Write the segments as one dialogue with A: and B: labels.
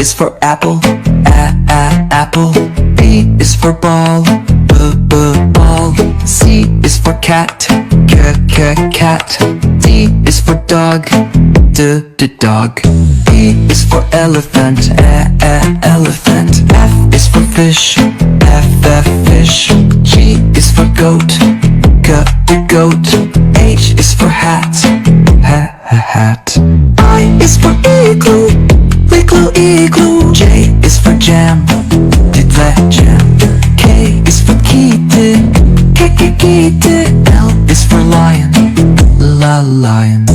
A: is for apple, apple. B is for ball, ball. C is for cat, cat. D is for dog, dog. E is for elephant, elephant. F is for fish, fish. G is for goat, goat. H is for hat, hat. I is for igloo, igloo. J is for jam, jam. K is for kite, kite. L is for lion, lion.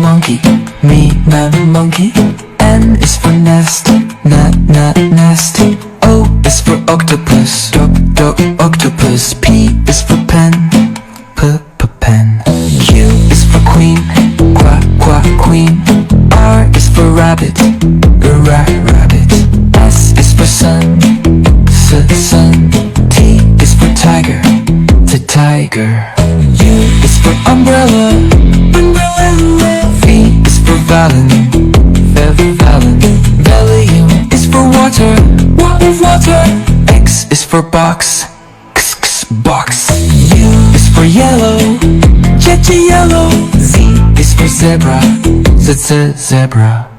A: Monkey, me, monkey. N is for nest, nest. O is for octopus, octopus. P is for pen, pen. Q is for queen, queen. R is for rabbit, rabbit. S is for sun, sun. T is for tiger, tiger. U is for umbrella, umbrella. V is for Valen, Valium is for water, water. X is for box, box. U is for yellow, yellow. Z is for zebra, zebra.